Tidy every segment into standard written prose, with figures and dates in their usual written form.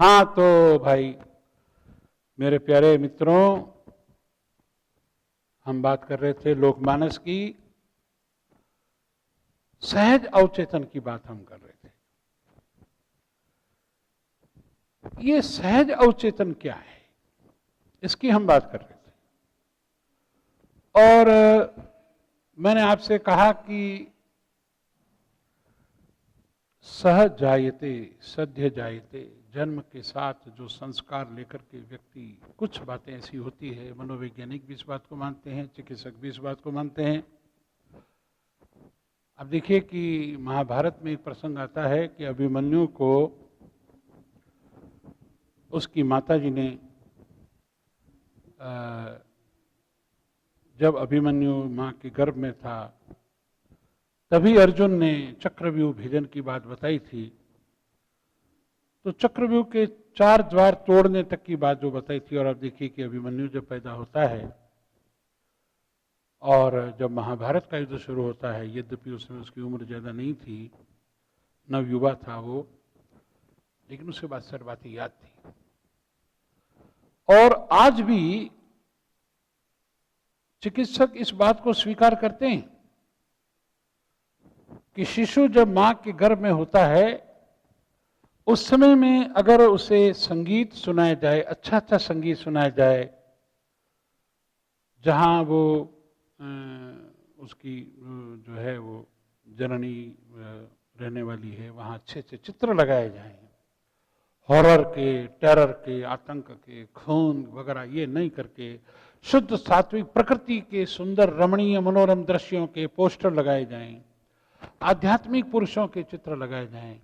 हाँ तो भाई मेरे प्यारे मित्रों, हम बात कर रहे थे लोकमानस की, सहज अवचेतन की बात हम कर रहे थे। ये सहज अवचेतन क्या है, इसकी हम बात कर रहे थे। और मैंने आपसे कहा कि सहज जायते सद्य जायते, जन्म के साथ जो संस्कार लेकर के व्यक्ति, कुछ बातें ऐसी होती है, मनोवैज्ञानिक भी इस बात को मानते हैं, चिकित्सक भी इस बात को मानते हैं। अब देखिए कि महाभारत में एक प्रसंग आता है कि अभिमन्यु को उसकी माताजी ने, जब अभिमन्यु मां के गर्भ में था तभी अर्जुन ने चक्रव्यूह भेदन की बात बताई थी। तो चक्रव्यूह के 4 द्वार तोड़ने तक की बात जो बताई थी, और अब देखिए कि अभिमन्यु जब पैदा होता है और जब महाभारत का युद्ध शुरू होता है, यद्यपि उसमें उसकी उम्र ज्यादा नहीं थी, नवयुवा था वो, लेकिन उसके बाद सारी बातें याद थी। और आज भी चिकित्सक इस बात को स्वीकार करते हैं कि शिशु जब मां के गर्भ में होता है, उस समय में अगर उसे संगीत सुनाया जाए, अच्छा अच्छा संगीत सुनाया जाए, जहां वो उसकी जो है वो जननी रहने वाली है, वहां अच्छे अच्छे चित्र लगाए जाएं, हॉरर के, टेरर के, आतंक के, खून वगैरह ये नहीं करके शुद्ध सात्विक प्रकृति के सुंदर रमणीय मनोरम दृश्यों के पोस्टर लगाए जाएं, आध्यात्मिक पुरुषों के चित्र लगाए जाएं,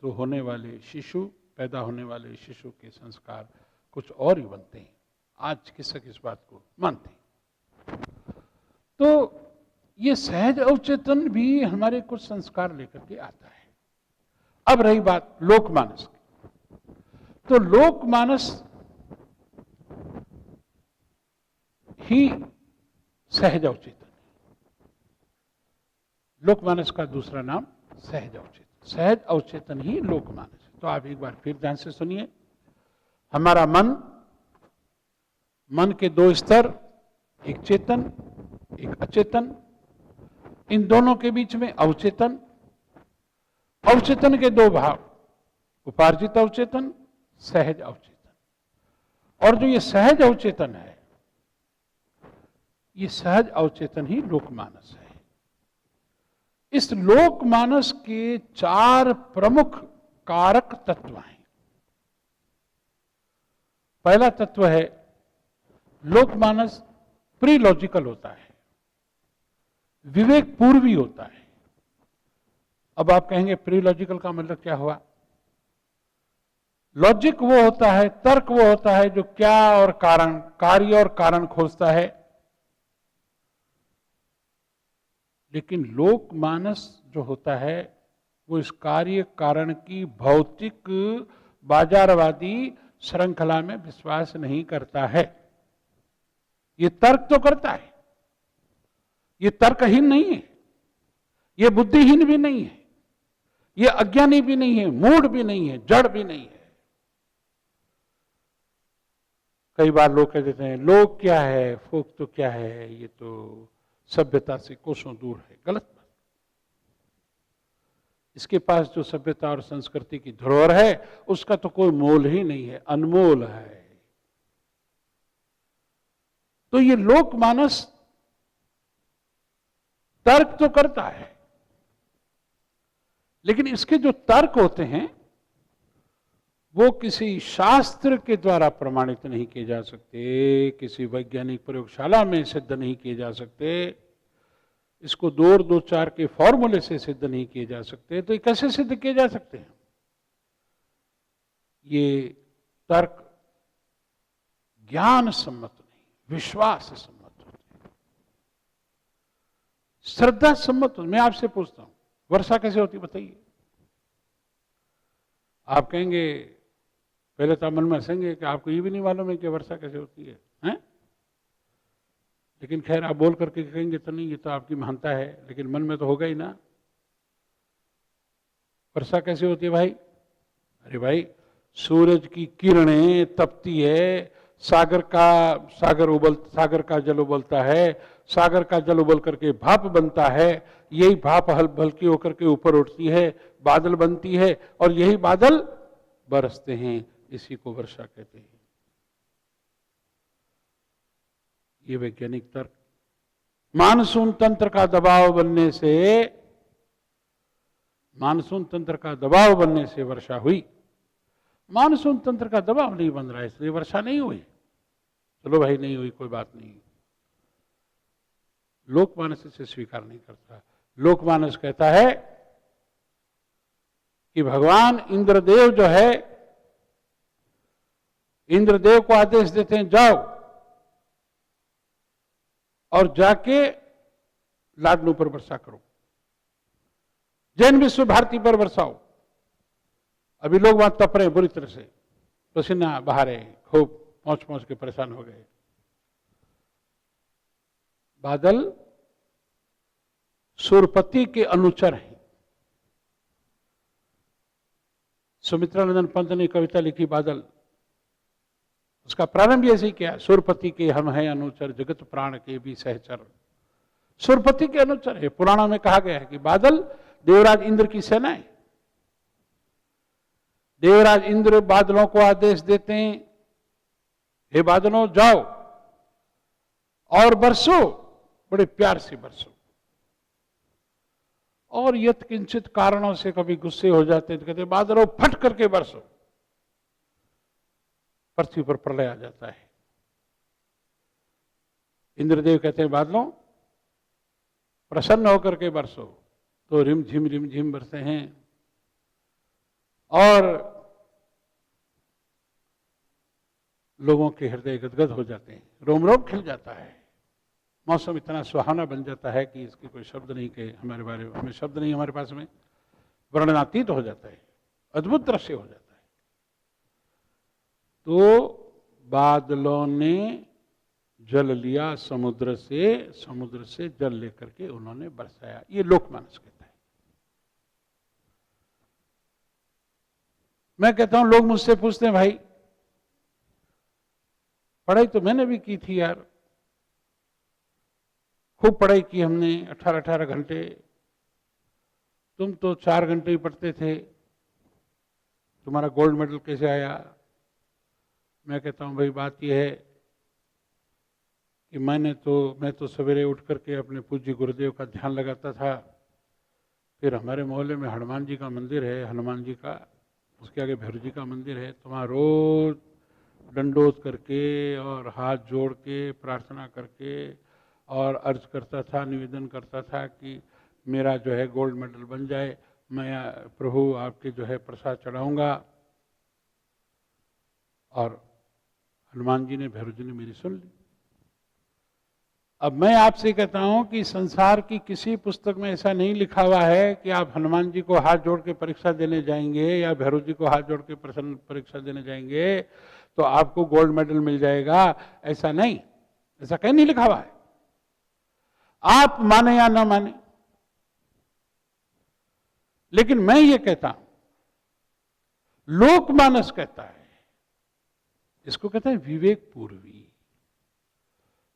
तो होने वाले शिशु, पैदा होने वाले शिशु के संस्कार कुछ और ही बनते हैं। आज चिकित्सक इस बात को मानते हैं। तो ये सहज अवचेतन भी हमारे कुछ संस्कार लेकर के आता है। अब रही बात लोकमानस की, तो लोकमानस ही सहज अवचेतन है। लोकमानस का दूसरा नाम सहज अवचेतन, सहज अवचेतन ही लोकमानस है। तो आप एक बार फिर ध्यान से सुनिए। हमारा मन के 2 स्तर, एक चेतन एक अचेतन, इन दोनों के बीच में अवचेतन, अवचेतन के 2 भाग, उपार्जित अवचेतन, सहज अवचेतन। और जो ये सहज अवचेतन है, ये सहज अवचेतन ही लोकमानस है। इस लोकमानस के 4 प्रमुख कारक तत्व हैं। पहला तत्व है, लोकमानस प्री लॉजिकल होता है, विवेक पूर्वी होता है। अब आप कहेंगे प्री लॉजिकल का मतलब क्या हुआ? लॉजिक वो होता है, तर्क वो होता है जो क्या और कारण, कार्य और कारण खोजता है। लेकिन लोकमानस जो होता है वो इस कार्य कारण की भौतिक बाजारवादी श्रृंखला में विश्वास नहीं करता है। ये तर्क तो करता है, ये तर्कहीन नहीं है, ये बुद्धिहीन भी नहीं है, ये अज्ञानी भी नहीं है, मूढ़ भी नहीं है, जड़ भी नहीं है। कई बार लोग कह देते हैं लोग क्या है, फोक तो क्या है, ये तो सभ्यता से कोसों दूर है। गलत बात। इसके पास जो सभ्यता और संस्कृति की धरोहर है उसका तो कोई मोल ही नहीं है, अनमोल है। तो ये लोकमानस तर्क तो करता है, लेकिन इसके जो तर्क होते हैं वो किसी शास्त्र के द्वारा प्रमाणित नहीं किए जा सकते, किसी वैज्ञानिक प्रयोगशाला में सिद्ध नहीं किए जा सकते, इसको 2 और 2 4 के फॉर्मूले से सिद्ध नहीं किए जा सकते। तो ये कैसे सिद्ध किए जा सकते हैं? ये तर्क ज्ञान सम्मत नहीं, विश्वास सम्मत होते हैं, श्रद्धा सम्मत। मैं आपसे पूछता हूं वर्षा कैसे होती बताइए? आप कहेंगे, पहले तो मन में हंसेंगे कि आपको ये भी नहीं मालूम है कि वर्षा कैसे होती है, हैं? लेकिन खैर आप बोल करके कहेंगे तो नहीं, ये तो आपकी महानता है, लेकिन मन में तो होगा ही ना। वर्षा कैसे होती है भाई? अरे भाई, सूरज की किरणें तपती है, सागर का जल उबलता है, सागर का जल उबल करके भाप बनता है, यही भाप हल्की होकर के ऊपर उठती है, बादल बनती है, और यही बादल बरसते हैं, इसी को वर्षा कहते हैं। ये वैज्ञानिक तर्क। मानसून तंत्र का दबाव बनने से वर्षा हुई। मानसून तंत्र का दबाव नहीं बन रहा है इसलिए वर्षा नहीं हुई। चलो भाई, नहीं हुई, कोई बात नहीं। लोकमानस इसे स्वीकार नहीं करता। लोकमानस कहता है कि भगवान इंद्रदेव जो है, इंद्रदेव को आदेश देते हैं जाओ और जाके लाडनू पर वर्षा करो, जैन विश्व भारती पर वर्षाओ। अभी लोग वहां तप रहे बुरी तरह से, पसीना बहा रहे, खूब पहुंच के परेशान हो गए। बादल सूर्यपति के अनुचर हैं। सुमित्रानंदन पंत ने कविता लिखी बादल, उसका प्रारंभ ऐसे ही किया, सूर्यपति के हम हैं अनुचर, जगत प्राण के भी सहचर। सूर्यपति के अनुचर है। पुराणों में कहा गया है कि बादल देवराज इंद्र की सेना है। देवराज इंद्र बादलों को आदेश देते हैं, हे बादलों जाओ और बरसो, बड़े प्यार से बरसो। और यत किंचित कारणों से कभी गुस्से हो जाते तो कहते बादलों फट करके बरसो, पृथ्वी पर प्रलय आ जाता है। इंद्रदेव कहते हैं बादलों प्रसन्न होकर के बरसो, तो रिम झिम बरसे हैं और लोगों के हृदय गदगद हो जाते हैं, रोम रोम खिल जाता है। मौसम इतना सुहाना बन जाता है कि इसके कोई शब्द नहीं के हमारे बारे में, हमें शब्द नहीं हमारे पास में, वर्णनातीत हो जाता है, अद्भुत दृश्य हो जाता है। तो बादलों ने जल लिया समुद्र से जल लेकर के उन्होंने बरसाया, ये लोकमानस कहता है। मैं कहता हूं, लोग मुझसे पूछते हैं भाई पढ़ाई तो मैंने भी की थी यार, खूब पढ़ाई की हमने 18-18 घंटे, तुम तो 4 घंटे ही पढ़ते थे, तुम्हारा गोल्ड मेडल कैसे आया? मैं कहता हूं भाई बात यह है कि मैं तो सवेरे उठ करके अपने पूज्य गुरुदेव का ध्यान लगाता था, फिर हमारे मोहल्ले में हनुमान जी का मंदिर है, हनुमान जी का, उसके आगे भैरव जी का मंदिर है, तो वहाँ रोज दंडोत करके और हाथ जोड़ के प्रार्थना करके और अर्ज करता था, निवेदन करता था कि मेरा जो है गोल्ड मेडल बन जाए, मैं प्रभु आपके जो है प्रसाद चढ़ाऊंगा। और हनुमान जी ने, भैरव जी ने मेरी सुन ली। अब मैं आपसे कहता हूं कि संसार की किसी पुस्तक में ऐसा नहीं लिखा हुआ है कि आप हनुमान जी को हाथ जोड़ के परीक्षा देने जाएंगे या भैरव जी को हाथ जोड़ के परीक्षा देने जाएंगे तो आपको गोल्ड मेडल मिल जाएगा। ऐसा नहीं, ऐसा कहीं नहीं लिखा हुआ है, आप माने या ना माने। लेकिन मैं ये कहता हूं, लोकमानस कहता है, इसको कहते हैं विवेक पूर्वी।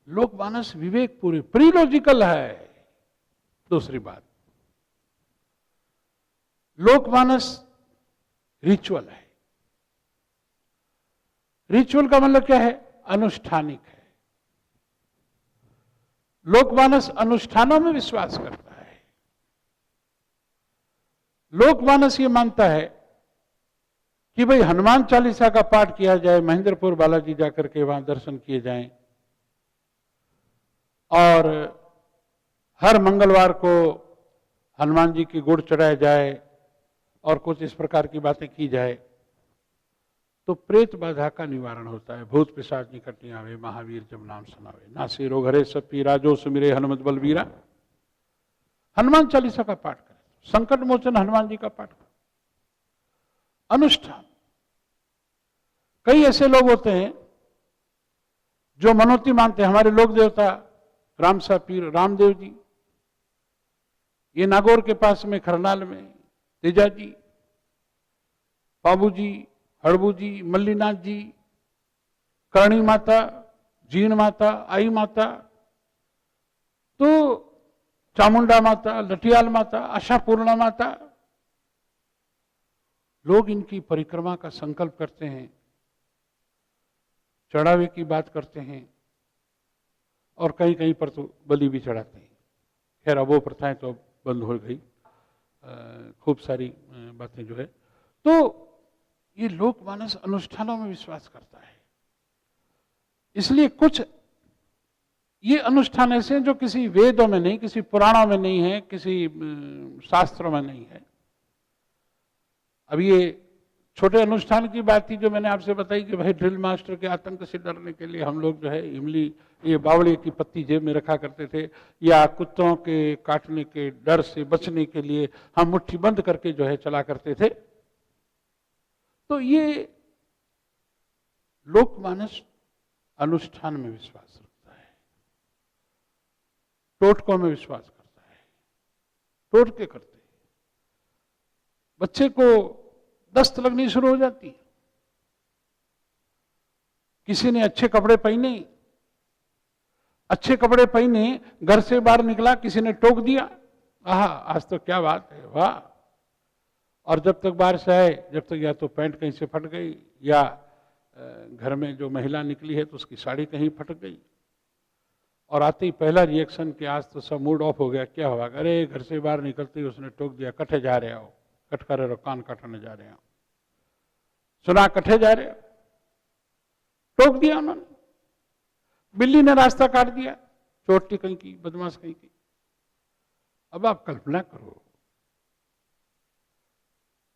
लोकमानस विवेक पूर्वी, प्रीलॉजिकल है। दूसरी बात, लोकमानस रिचुअल है। रिचुअल का मतलब क्या है? अनुष्ठानिक है। लोकमानस अनुष्ठानों में विश्वास करता है। लोकमानस ये मानता है कि भाई हनुमान चालीसा का पाठ किया जाए, महेंद्रपुर बालाजी जाकर के वहां दर्शन किए जाएं, और हर मंगलवार को हनुमान जी की गुड़ चढ़ाया जाए और कुछ इस प्रकार की बातें की जाए तो प्रेत बाधा का निवारण होता है। भूत पिशाच निकट नहीं आवे, महावीर जब नाम सुनावे, नासी रोग हरे सब पीरा, जो सुमिरे हनुमत बलवीरा। हनुमान चालीसा का पाठ करें, संकट मोचन हनुमान जी का पाठ करें। अनुष्ठान। कई ऐसे लोग होते हैं जो मनोती मानते हैं, हमारे लोक देवता रामसा पीर रामदेव जी, ये नागौर के पास में खरनाल में तेजा जी, बाबू जी हड़बू जी, मल्लीनाथ जी, करणी माता, जीण माता, आई माता, तो चामुंडा माता, लठियाल माता, आशापूर्णा माता, लोग इनकी परिक्रमा का संकल्प करते हैं, चढ़ावे की बात करते हैं और कहीं कहीं पर तो बलि भी चढ़ाते हैं। खैर अब वो प्रथाएं तो अब बंद हो गई, खूब सारी बातें जो है। तो ये लोकमानस अनुष्ठानों में विश्वास करता है, इसलिए कुछ ये अनुष्ठान ऐसे हैं जो किसी वेदों में नहीं, किसी पुराणों में नहीं है, किसी शास्त्रों में नहीं है। अब ये छोटे अनुष्ठान की बात थी जो मैंने आपसे बताई कि भाई ड्रिल मास्टर के आतंक से डरने के लिए हम लोग जो है इमली, ये बावले की पत्ती जेब में रखा करते थे, या कुत्तों के काटने के डर से बचने के लिए हम मुट्ठी बंद करके जो है चला करते थे। तो ये लोकमानस अनुष्ठान में विश्वास रखता है, टोटकों में विश्वास करता है, टोटके करते हैं। बच्चे को दस्त लगनी शुरू हो जाती है, किसी ने अच्छे कपड़े पहने, अच्छे कपड़े पहने, घर से बाहर निकला, किसी ने टोक दिया, आहा आज तो क्या बात है, वाह। और जब तक बाहर से आए, जब तक या तो पैंट कहीं से फट गई, या घर में जो महिला निकली है तो उसकी साड़ी कहीं फट गई, और आते ही पहला रिएक्शन कि आज तो सब मूड ऑफ हो गया, क्या हुआ, अरे घर से बाहर निकलते ही उसने टोक दिया, कट्ठे जा रहे हो, कट कर रहे हो, कान काटने जा रहे हो, सुना कट्ठे जा रहे हो, टोक दिया उन्होंने। बिल्ली ने रास्ता काट दिया, चोटी कहीं की, बदमाश कहीं की। अब आप कल्पना करो,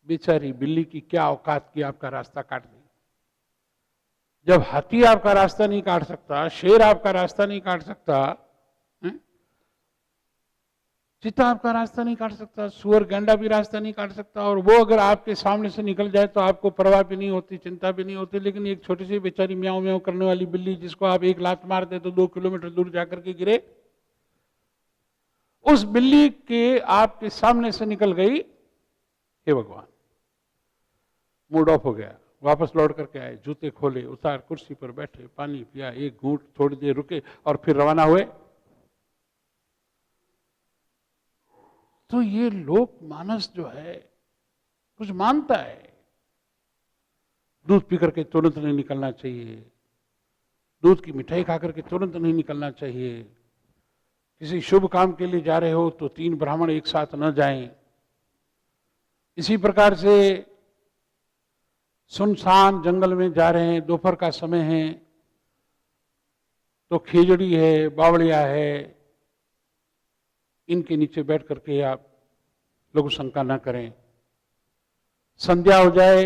बेचारी बिल्ली की क्या औकात की आपका रास्ता काट दी। जब हाथी आपका रास्ता नहीं काट सकता, शेर आपका रास्ता नहीं काट सकता, चीता आपका रास्ता नहीं काट सकता, सुअर गैंडा भी रास्ता नहीं काट सकता, और वो अगर आपके सामने से निकल जाए तो आपको परवाह भी नहीं होती, चिंता भी नहीं होती। लेकिन एक छोटी सी बेचारी म्याऊं म्याऊं करने वाली बिल्ली, जिसको आप एक लात मार दे तो 2 किलोमीटर दूर जाकर के गिरे, उस बिल्ली के आपके सामने से निकल गई, हे भगवान, मूड ऑफ हो गया, वापस लौट करके आए, जूते खोले, उतार, कुर्सी पर बैठे, पानी पिया, एक घूंट, थोड़ी देर रुके और फिर रवाना हुए। तो ये लोकमानस जो है कुछ मानता है। दूध पी करके तुरंत नहीं निकलना चाहिए, दूध की मिठाई खा करके तुरंत नहीं निकलना चाहिए, किसी शुभ काम के लिए जा रहे हो तो 3 ब्राह्मण एक साथ न जाएं। इसी प्रकार से सुनसान जंगल में जा रहे हैं, दोपहर का समय है, तो खेजड़ी है, बावड़िया है, इनके नीचे बैठ करके आप लघु शंका न करें। संध्या हो जाए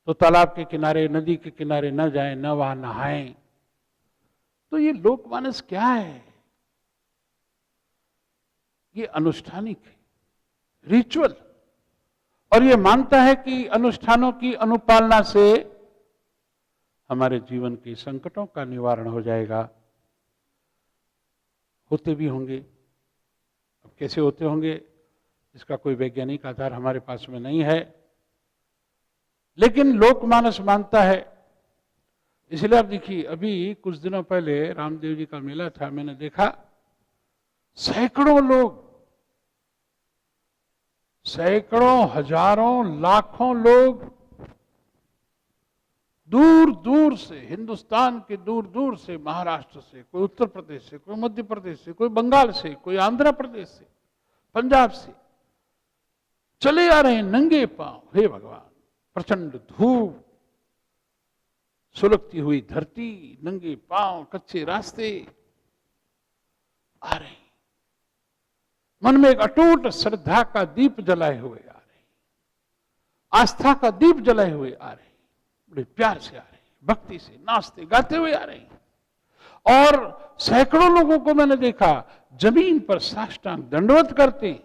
तो तालाब के किनारे, नदी के किनारे न जाएं, न वहां नहाएं। तो ये लोकमानस क्या है? ये अनुष्ठानिक है, रिचुअल, और ये मानता है कि अनुष्ठानों की अनुपालना से हमारे जीवन के संकटों का निवारण हो जाएगा। होते भी होंगे, अब कैसे होते होंगे इसका कोई वैज्ञानिक आधार हमारे पास में नहीं है, लेकिन लोकमानस मानता है। इसलिए आप देखिए, अभी कुछ दिनों पहले रामदेव जी का मेला था, मैंने देखा सैकड़ों लोग, सैकड़ों, हजारों, लाखों लोग दूर दूर से, हिंदुस्तान के दूर दूर से, महाराष्ट्र से, कोई उत्तर प्रदेश से, कोई मध्य प्रदेश से, कोई बंगाल से, कोई आंध्र प्रदेश से, पंजाब से चले आ रहे हैं नंगे पांव। हे भगवान, प्रचंड धूप, सुलगती हुई धरती, नंगे पांव, कच्चे रास्ते आ रहे हैं, मन में एक अटूट श्रद्धा का दीप जलाए हुए आ रहे हैं, आस्था का दीप जलाए हुए आ रहे हैं, बड़े प्यार से आ रहे हैं, भक्ति से नाचते गाते हुए आ रहे हैं। और सैकड़ों लोगों को मैंने देखा जमीन पर साष्टांग दंडवत करते,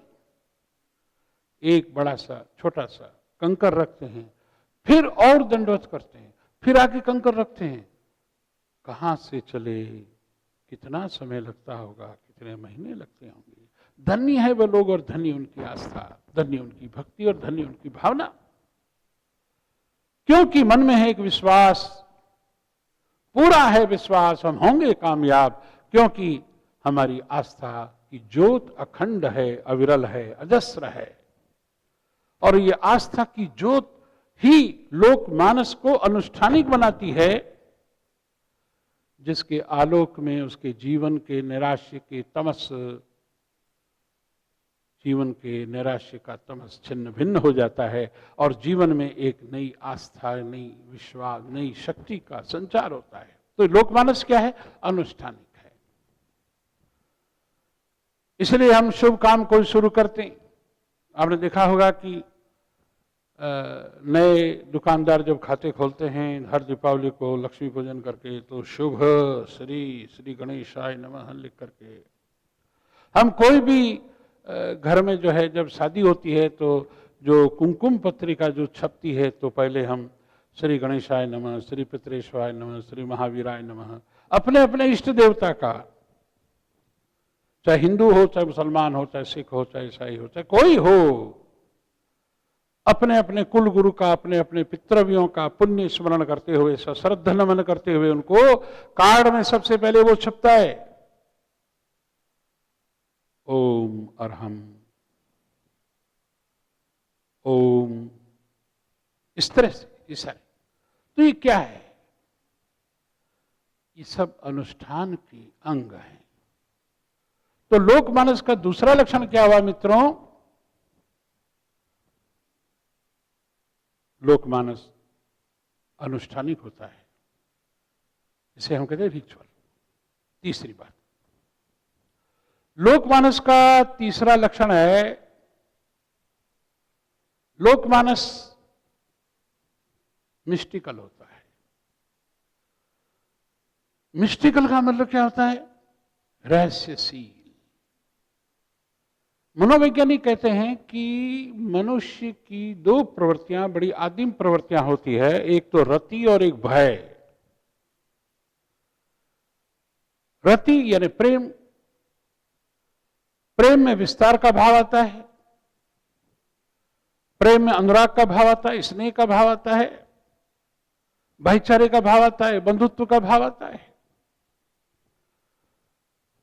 एक बड़ा सा छोटा सा कंकर रखते हैं, फिर और दंडवत करते हैं, फिर आके कंकर रखते हैं। कहां से चले, कितना समय लगता होगा, कितने महीने लगते होंगे। धन्य है वो लोग और धन्य उनकी आस्था, धन्य उनकी भक्ति और धन्य उनकी भावना। क्योंकि मन में है एक विश्वास, पूरा है विश्वास, हम होंगे कामयाब, क्योंकि हमारी आस्था की ज्योत अखंड है, अविरल है, अजस्र है। और ये आस्था की ज्योत ही लोकमानस को अनुष्ठानिक बनाती है, जिसके आलोक में उसके जीवन के नैराश्य के तमस, जीवन के नैराश्य का तमस छिन्न भिन्न हो जाता है और जीवन में एक नई आस्था, नई विश्वास, नई शक्ति का संचार होता है। तो लोकमानस क्या है? अनुष्ठानिक है। इसलिए हम शुभ काम कोई शुरू करते हैं। आपने देखा होगा कि नए दुकानदार जब खाते खोलते हैं हर दीपावली को लक्ष्मी पूजन करके, तो शुभ श्री श्री गणेशाय नमः लिख करके, हम कोई भी घर में जो है जब शादी होती है तो जो कुमकुम पत्रिका जो छपती है, तो पहले हम श्री गणेशाय नमः, श्री पितरेश्वराय नमः, श्री महावीराय नमः, अपने अपने इष्ट देवता का, चाहे हिंदू हो, चाहे मुसलमान हो, चाहे सिख हो, चाहे ईसाई हो, चाहे कोई हो, अपने अपने कुल गुरु का, अपने अपने पितृव्यों का पुण्य स्मरण करते हुए, सश्रद्ध नमन करते हुए, उनको कार्ड में सबसे पहले वो छपता है, ओम अरहम, ओम, इस तरह से ये सारे। तो ये क्या है? ये सब अनुष्ठान के अंग हैं। तो लोकमानस का दूसरा लक्षण क्या हुआ मित्रों? लोकमानस अनुष्ठानिक होता है, इसे हम कहते हैं रिचुअल। तीसरी बात, लोकमानस का तीसरा लक्षण है, लोकमानस मिस्टिकल होता है। मिस्टिकल का मतलब क्या होता है? रहस्यशील। मनोवैज्ञानिक कहते हैं कि मनुष्य की दो प्रवृत्तियां, बड़ी आदिम प्रवृत्तियां होती है, एक तो रति और एक भय। रति यानी प्रेम, प्रेम में विस्तार का भाव आता है, प्रेम में अनुराग का भाव आता है, स्नेह का भाव आता है, भाईचारे का भाव आता है, बंधुत्व का भाव आता है।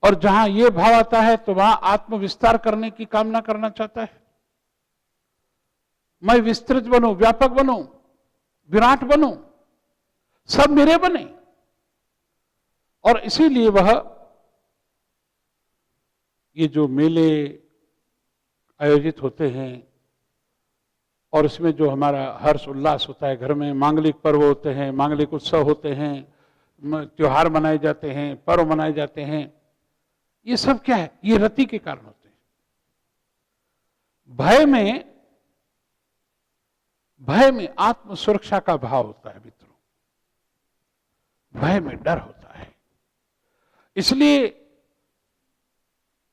और जहां यह भाव आता है तो वहां आत्म विस्तार करने की कामना करना चाहता है। मैं विस्तृत बनूं, व्यापक बनूं, विराट बनूं, सब मेरे बने। और इसीलिए वह ये जो मेले आयोजित होते हैं और इसमें जो हमारा हर्ष उल्लास होता है, घर में मांगलिक पर्व होते हैं, मांगलिक उत्सव होते हैं, त्योहार मनाए जाते हैं, पर्व मनाए जाते हैं, ये सब क्या है? ये रति के कारण होते हैं। भय में आत्म सुरक्षा का भाव होता है मित्रों, भय में डर होता है। इसलिए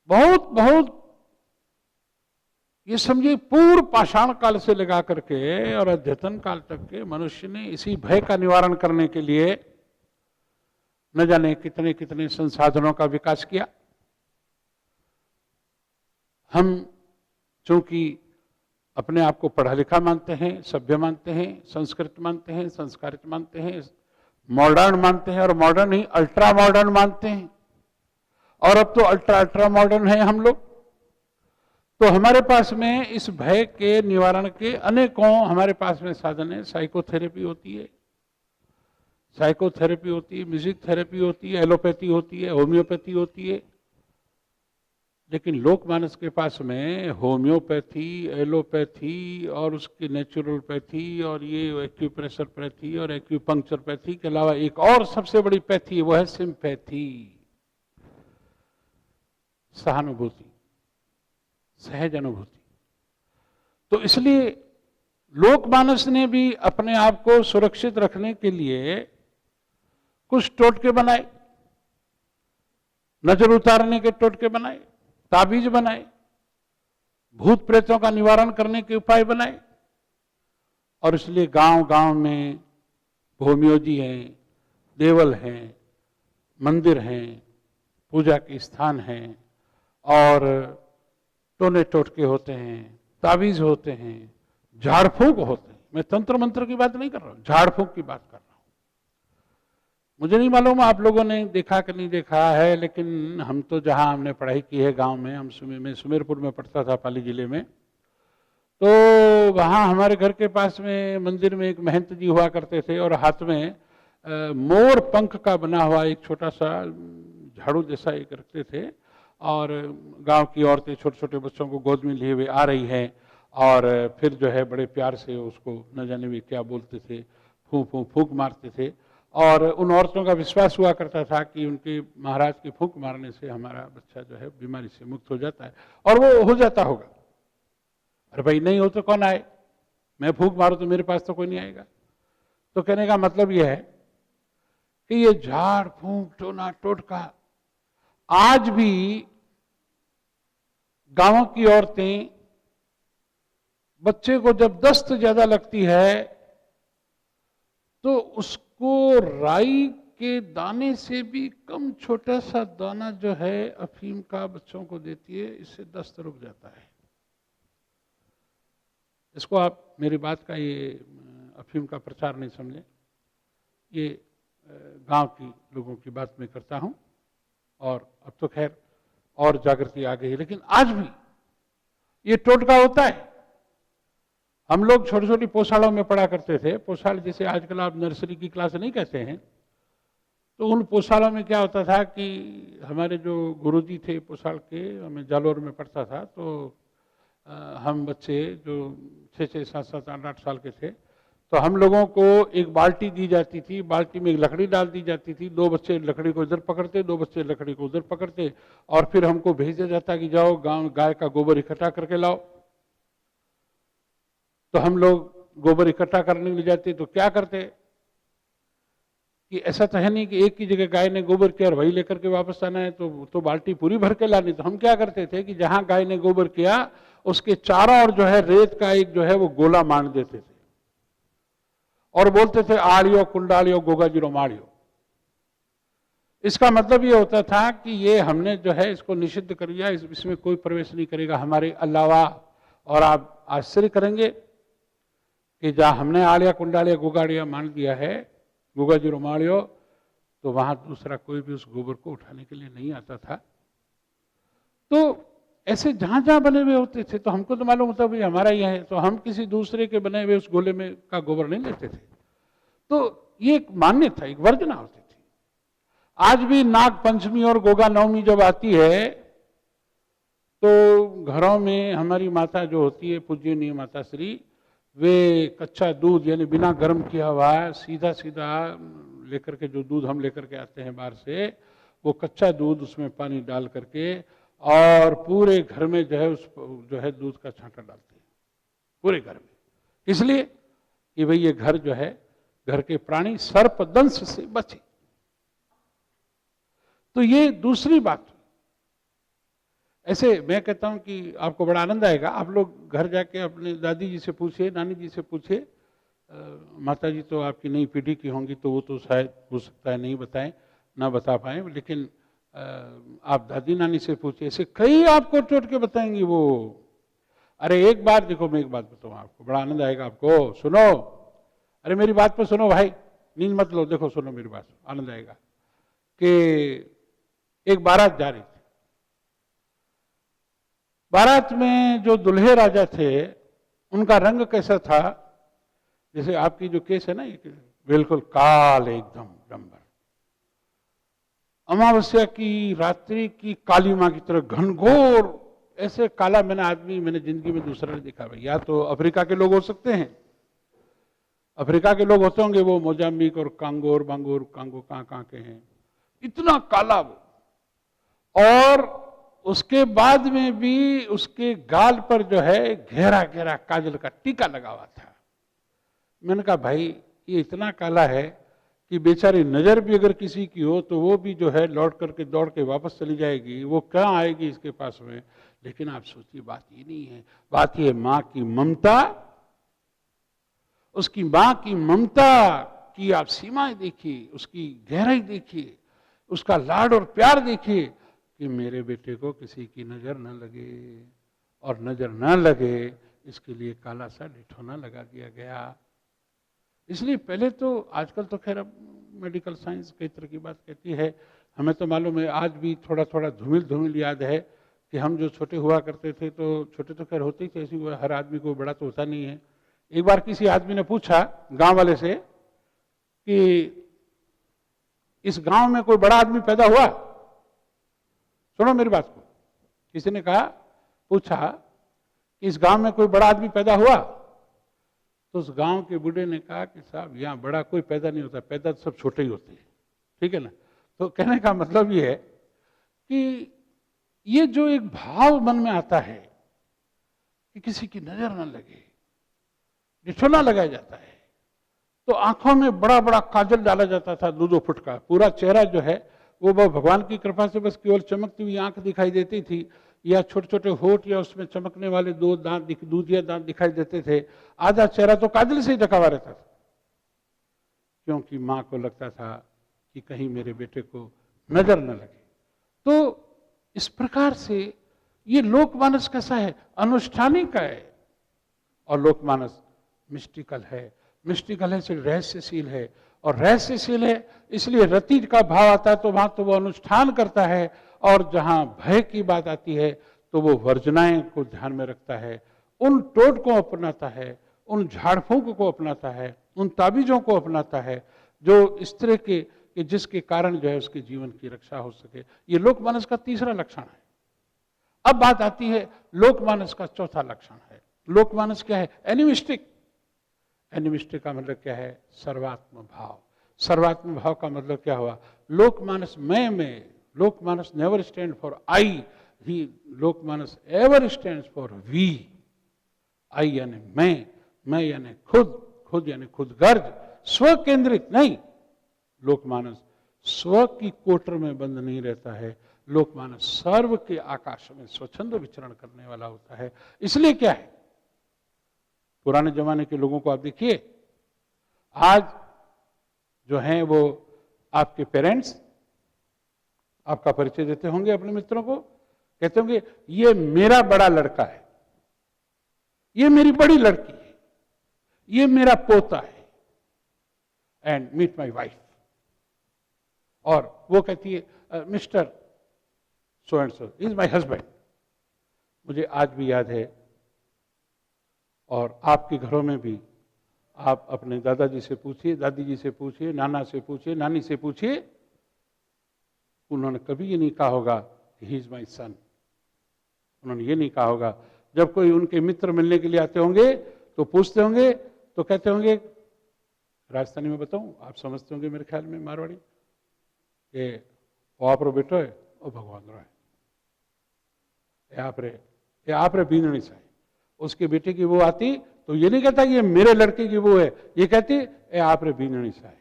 बहुत बहुत ये समझिए पूर्व पाषाण काल से लगा करके और अद्यतन काल तक के मनुष्य ने इसी भय का निवारण करने के लिए न जाने कितने कितने संसाधनों का विकास किया। हम चूंकि अपने आप को पढ़ा लिखा मानते हैं, सभ्य मानते हैं, संस्कृत मानते हैं, संस्कारित मानते हैं, मॉडर्न मानते हैं, और मॉडर्न ही अल्ट्रा मॉडर्न मानते हैं, और अब तो अल्ट्रा मॉडर्न है हम लोग। तो हमारे पास में इस भय के निवारण के अनेकों हमारे पास में साधन है। साइकोथेरेपी होती है, म्यूजिक थेरेपी होती है, एलोपैथी होती है, होम्योपैथी होती है। लेकिन लोकमानस के पास में होम्योपैथी, एलोपैथी और उसकी नेचुरलपैथी और ये एक्यूप्रेशर पैथी और एक्यूपंक्चर पैथी के अलावा एक और सबसे बड़ी पैथी है, वो है सिंपैथी, सहानुभूति, सहज अनुभूति। तो इसलिए लोकमानस ने भी अपने आप को सुरक्षित रखने के लिए कुछ टोटके बनाए, नजर उतारने के टोटके बनाए, ताबीज बनाए, भूत प्रेतों का निवारण करने के उपाय बनाए। और इसलिए गांव गांव में होम्योजी हैं, देवल हैं, मंदिर हैं, पूजा के स्थान हैं, और टोने टोटके होते हैं, ताबीज होते हैं, झाड़ फूंक होते हैं। मैं तंत्र मंत्र की बात नहीं कर रहा हूं, झाड़ फूंक की बात कर रहा हूं। मुझे नहीं मालूम आप लोगों ने देखा कि नहीं देखा है, लेकिन हम तो जहां हमने पढ़ाई की है गांव में, मैं सुमेरपुर में पढ़ता था, पाली जिले में, तो वहाँ हमारे घर के पास में मंदिर में एक महंत जी हुआ करते थे और हाथ में मोर पंख का बना हुआ एक छोटा सा झाड़ू जैसा एक रखते थे, और गांव की औरतें छोटे छोटे बच्चों को गोद में लिए हुए आ रही हैं, और फिर जो है बड़े प्यार से उसको न जाने वे क्या बोलते थे, फूंक मारते थे, और उन औरतों का विश्वास हुआ करता था कि उनके महाराज की फूंक मारने से हमारा बच्चा जो है बीमारी से मुक्त हो जाता है, और वो हो जाता होगा। अरे भाई नहीं हो तो कौन आए, मैं फूंक मारूं तो मेरे पास तो कोई नहीं आएगा। तो कहने का मतलब यह है कि ये झाड़ फूंक टोना टोटका आज भी गांवों की औरतें, बच्चे को जब दस्त ज्यादा लगती है तो उसको राई के दाने से भी कम छोटा सा दाना जो है अफीम का बच्चों को देती है, इससे दस्त रुक जाता है। इसको आप मेरी बात का ये अफीम का प्रचार नहीं समझे, ये गांव की लोगों की बात मैं करता हूं, और अब तो खैर और जागृति आ गई है, लेकिन आज भी ये टोटका होता है। हम लोग छोटी छोटी पोशाड़ों में पढ़ा करते थे, पोशाड़ जैसे आजकल आप नर्सरी की क्लास नहीं कहते हैं, तो उन पोशाड़ों में क्या होता था कि हमारे जो गुरुजी थे पोशाड़ के, हमें जालोर में पढ़ता था, तो हम बच्चे जो 6-6, 7-7, 8-8 साल के थे, तो हम लोगों को एक बाल्टी दी जाती थी, बाल्टी में एक लकड़ी डाल दी जाती थी, 2 बच्चे लकड़ी को इधर पकड़ते, 2 बच्चे लकड़ी को उधर पकड़ते, और फिर हमको भेजा जाता कि जाओ गांव गाय का गोबर इकट्ठा करके लाओ। तो हम लोग गोबर इकट्ठा करने ले जाते, तो क्या करते कि ऐसा तो है नहीं कि एक की जगह गाय ने गोबर किया और वही लेकर के वापस आना है, तो बाल्टी पूरी भर के लानी। तो हम क्या करते थे कि जहां गाय ने गोबर किया उसके चारों ओर जो है रेत का एक जो है वो गोला मान देते थे, और बोलते थे आड़ियो कुंडालियो गोगा जीरो माड़ियो। इसका मतलब ये होता था कि ये हमने जो है इसको निषिद्ध कर दिया, इसमें कोई प्रवेश नहीं करेगा हमारे अलावा। और आप आश्चर्य करेंगे कि जहां हमने आड़िया कुंडालिया गोगाड़िया मान दिया है, गोगा जीरो माड़ियो, तो वहां दूसरा कोई भी उस गोबर को उठाने के लिए नहीं आता था। तो ऐसे जहां जहां बने हुए होते थे, तो हमको तो मालूम होता भाई हमारा ही है, तो हम किसी दूसरे के बने हुए उस गोले में का गोबर नहीं लेते थे। तो ये एक मान्य था, एक वर्जना होती थी। आज भी नाग पंचमी और गोगा नवमी जब आती है, तो घरों में हमारी माता जो होती है पूज्यनीय माता श्री, वे कच्चा दूध यानी बिना गर्म किया हुआ सीधा सीधा लेकर के, जो दूध हम लेकर के आते हैं बाहर से, वो कच्चा दूध उसमें पानी डाल करके और पूरे घर में जो है उस जो है दूध का छांटा डालते हैं पूरे घर में, इसलिए कि भाई ये घर जो है, घर के प्राणी सर्पदंश से बचे। तो ये दूसरी बात। ऐसे मैं कहता हूं कि आपको बड़ा आनंद आएगा, आप लोग घर जाके अपने दादी जी से पूछिए, नानी जी से पूछिए, माता जी तो आपकी नई पीढ़ी की होंगी, तो वो तो शायद हो सकता है नहीं बताएं, ना बता पाए, लेकिन आप दादी नानी से पूछिए, ऐसे कई आपको टोट के बताएंगी वो। अरे एक बार देखो, मैं एक बात बताऊं आपको, बड़ा आनंद आएगा आपको, सुनो। अरे मेरी बात पर सुनो भाई, नींद मत लो, देखो सुनो मेरी बात, आनंद आएगा। कि एक बारात जा रही थी, बारात में जो दुल्हे राजा थे उनका रंग कैसा था, जैसे आपकी जो केस है ना, बिल्कुल काल एकदम डंबर, अमावस्या की रात्रि की काली मां की तरह घनघोर, ऐसे काला मैंने जिंदगी में दूसरा नहीं देखा भाई। या तो अफ्रीका के लोग हो सकते हैं, अफ्रीका के लोग होते होंगे, वो मोजाम्बिक और कांगो कहां के हैं, इतना काला वो। और उसके बाद में भी उसके गाल पर जो है गहरा गहरा काजल का टीका लगा हुआ था। मैंने कहा भाई ये इतना काला है कि बेचारी नजर भी अगर किसी की हो तो वो भी जो है लौट करके दौड़ के वापस चली जाएगी, वो कहाँ आएगी इसके पास में। लेकिन आप सोचिए, बात ये नहीं है, बात ये माँ की ममता, उसकी माँ की ममता की आप सीमाएं देखिए, उसकी गहराई देखिए, उसका लाड और प्यार देखिए कि मेरे बेटे को किसी की नजर न लगे, और नजर न लगे इसके लिए काला सा ढिठौना लगा दिया गया। इसलिए पहले तो, आजकल तो खैर अब मेडिकल साइंस कई तरह की बात कहती है, हमें तो मालूम है, आज भी थोड़ा थोड़ा धूमिल धूमिल याद है कि हम जो छोटे हुआ करते थे, तो छोटे तो खैर होते ही थे, ऐसी हर आदमी को बड़ा तो होता नहीं है। एक बार किसी आदमी ने पूछा गांव वाले से कि इस गांव में कोई बड़ा आदमी पैदा हुआ? सुनो मेरी बात को। किसी ने कहा, पूछा कि इस गांव में कोई बड़ा आदमी पैदा हुआ? तो उस गांव के बूढ़े ने कहा कि साहब यहाँ बड़ा कोई पैदा नहीं होता, पैदा तो सब छोटे ही होते हैं, ठीक है ना। तो कहने का मतलब ये है कि ये जो एक भाव मन में आता है कि किसी की नजर न लगे, ढिठौना लगाया जाता है, तो आंखों में बड़ा बड़ा काजल डाला जाता था 2-2 फुट का, पूरा चेहरा जो है वो भगवान की कृपा से बस केवल चमकती हुई आंख दिखाई देती थी, या छोटे छोटे होठ, या उसमें चमकने वाले 2 दांत, दूधिया दांत दिखाई देते थे। आधा चेहरा तो काजल से ही ढका हुआ रहता था, क्योंकि मां को लगता था कि कहीं मेरे बेटे को नजर न लगे। तो इस प्रकार से ये लोकमानस कैसा है? अनुष्ठानिक है, और लोकमानस मिस्टिकल है। मिस्टिकल है, सिर्फ रहस्यशील है, और रहस्यशील है इसलिए रति का भाव आता है, तो वहां तो वो अनुष्ठान करता है, और जहां भय की बात आती है तो वो वर्जनाएं को ध्यान में रखता है, उन टोट को अपनाता है, उन झाड़ फूंक को अपनाता है, उन ताबीजों को अपनाता है, जो इस तरह के कि जिसके कारण जो है उसके जीवन की रक्षा हो सके। ये लोकमानस का तीसरा लक्षण है। अब बात आती है लोकमानस का चौथा लक्षण है। लोकमानस क्या है? एनिमिस्टिक। एनिमिस्टिक का मतलब क्या है? सर्वात्म भाव। सर्वात्म भाव का मतलब क्या हुआ? लोकमानस मैं में, लोकमानस never stand for I, he लोकमानस ever stand for we. I यानी मैं यानी खुद, खुद यानी खुदगर्ज, स्व केंद्रित नहीं। लोकमानस स्व की कोटर में बंद नहीं रहता है, लोकमानस सर्व के आकाश में स्वच्छंद विचरण करने वाला होता है। इसलिए क्या है, पुराने जमाने के लोगों को आप देखिए, आज जो हैं वो आपके पेरेंट्स आपका परिचय देते होंगे अपने मित्रों को, कहते होंगे ये मेरा बड़ा लड़का है, ये मेरी बड़ी लड़की है, ये मेरा पोता है, एंड मीट माई वाइफ। और वो कहती है mister so and so is my husband. मुझे आज भी याद है, और आपके घरों में भी आप अपने दादाजी से पूछिए, दादी जी से पूछिए, नाना से पूछिए, नानी से पूछिए, उन्होंने कभी ये नहीं कहा होगा कि ही इज माई सन। उन्होंने ये नहीं कहा होगा। जब कोई उनके मित्र मिलने के लिए आते होंगे तो पूछते होंगे, तो कहते होंगे, राजस्थानी में बताऊं, आप समझते होंगे मेरे ख्याल में मारवाड़ी, कि वो आप रो बेटो है, ओ भगवान रो है, ये आप रे बीननी सा है। उसके बेटे की वो आती तो ये नहीं कहता कि ये मेरे लड़के की वो है, ये कहती ए आप रे बीननी सा है,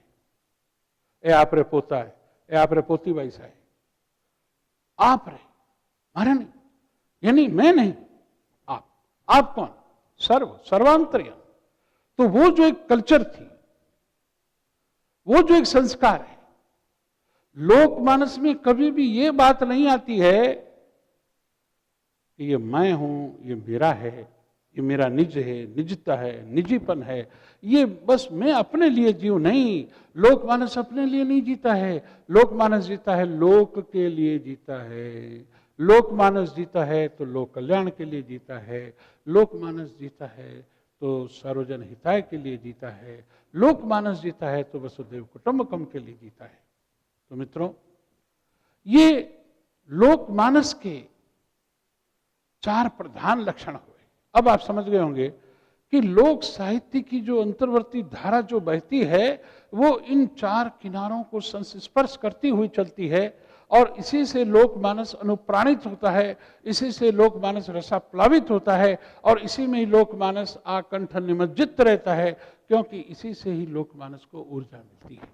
ए आप रे पोता है, ए आप रे पोती भाई सा है। आप रे, मारे नहीं, यानी मैं नहीं, आप कौन? सर्वांतर्यामी। तो वो जो एक कल्चर थी, वो जो एक संस्कार है, लोकमानस में कभी भी ये बात नहीं आती है कि ये मैं हूं, ये मेरा है, ये मेरा निज है, निजता है, निजीपन है, ये बस मैं अपने लिए जीव नहीं। लोकमानस अपने लिए नहीं जीता है, लोकमानस जीता है लोक के लिए जीता है। लोकमानस जीता है तो लोक कल्याण के लिए जीता है, लोकमानस जीता है तो सर्वजन हिताय के लिए जीता है, लोकमानस जीता है तो वसुधैव कुटुंबकम के लिए जीता है। तो मित्रों, ये लोकमानस के 4 प्रधान लक्षण हुए। अब आप समझ गए होंगे कि लोक साहित्य की जो अंतर्वर्ती धारा जो बहती है वो इन 4 किनारों को संस्पर्श करती हुई चलती है, और इसी से लोकमानस अनुप्राणित होता है, इसी से लोकमानस रसाप्लावित होता है, और इसी में ही लोकमानस आकंठ निमज्जित रहता है, क्योंकि इसी से ही लोकमानस को ऊर्जा मिलती है।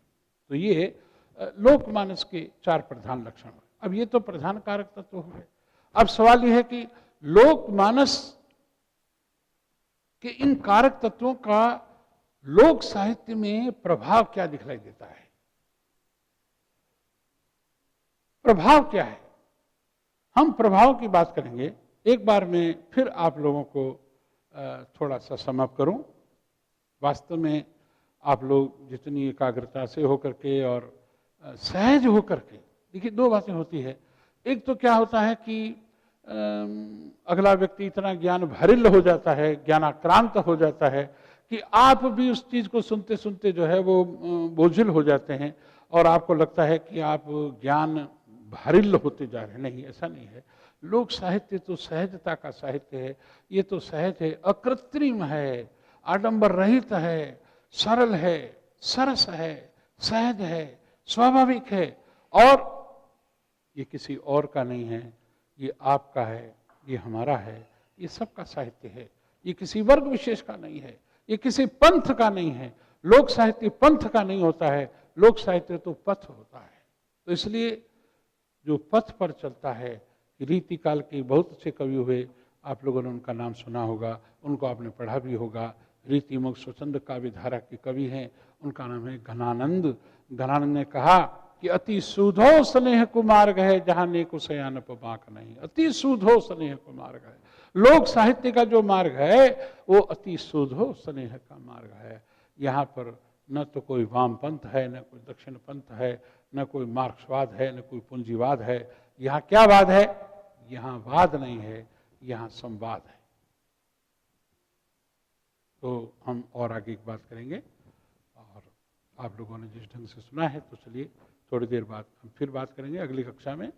तो ये लोकमानस के 4 प्रधान लक्षण हुए। अब ये तो प्रधान कारक तत्व हो गए। अब सवाल यह है कि लोकमानस के इन कारक तत्वों का लोक साहित्य में प्रभाव क्या दिखलाई देता है? प्रभाव क्या है? हम प्रभाव की बात करेंगे। एक बार मैं फिर आप लोगों को थोड़ा सा समाप्त करूं। वास्तव में आप लोग जितनी एकाग्रता से होकर के और सहज होकर के, देखिए दो बातें होती है। एक तो क्या होता है कि अगला व्यक्ति इतना ज्ञान भरिल हो जाता है, ज्ञानाक्रांत हो जाता है कि आप भी उस चीज को सुनते सुनते जो है वो बोझिल हो जाते हैं और आपको लगता है कि आप ज्ञान भरिल होते जा रहे हैं। नहीं, ऐसा नहीं है। लोक साहित्य तो सहजता का साहित्य है। ये तो सहज है, अकृत्रिम है, आडंबर रहित है, सरल है, सरस है, सहज है, स्वाभाविक है, और ये किसी और का नहीं है, ये आपका है, ये हमारा है, ये सबका साहित्य है। ये किसी वर्ग विशेष का नहीं है, ये किसी पंथ का नहीं है। लोक साहित्य पंथ का नहीं होता है, लोक साहित्य तो पथ होता है। तो इसलिए जो पथ पर चलता है, रीति काल के बहुत अच्छे कवि हुए, आप लोगों ने उनका नाम सुना होगा, उनको आपने पढ़ा भी होगा। रीतिमुख स्वच्छंद काव्य धारा के कवि हैं, उनका नाम है घनानंद। घनानंद ने कहा कि अति सुधो स्नेह कुमार्ग है, जहां नेको सयान बांक नहीं। अति सुधो स्नेह कुमार्ग है। लोक साहित्य का जो मार्ग है वो अति सुधो स्नेह का मार्ग है। यहाँ पर न तो कोई वामपंथ है, न कोई दक्षिण पंथ है, न कोई मार्क्सवाद है, न कोई पूंजीवाद है। यहाँ क्या वाद है? यहाँ वाद नहीं है, यहाँ संवाद है। तो हम और आगे एक बात करेंगे, और आप लोगों ने जिस ढंग से सुना है तो चलिए थोड़ी देर बाद हम फिर बात करेंगे अगली कक्षा में।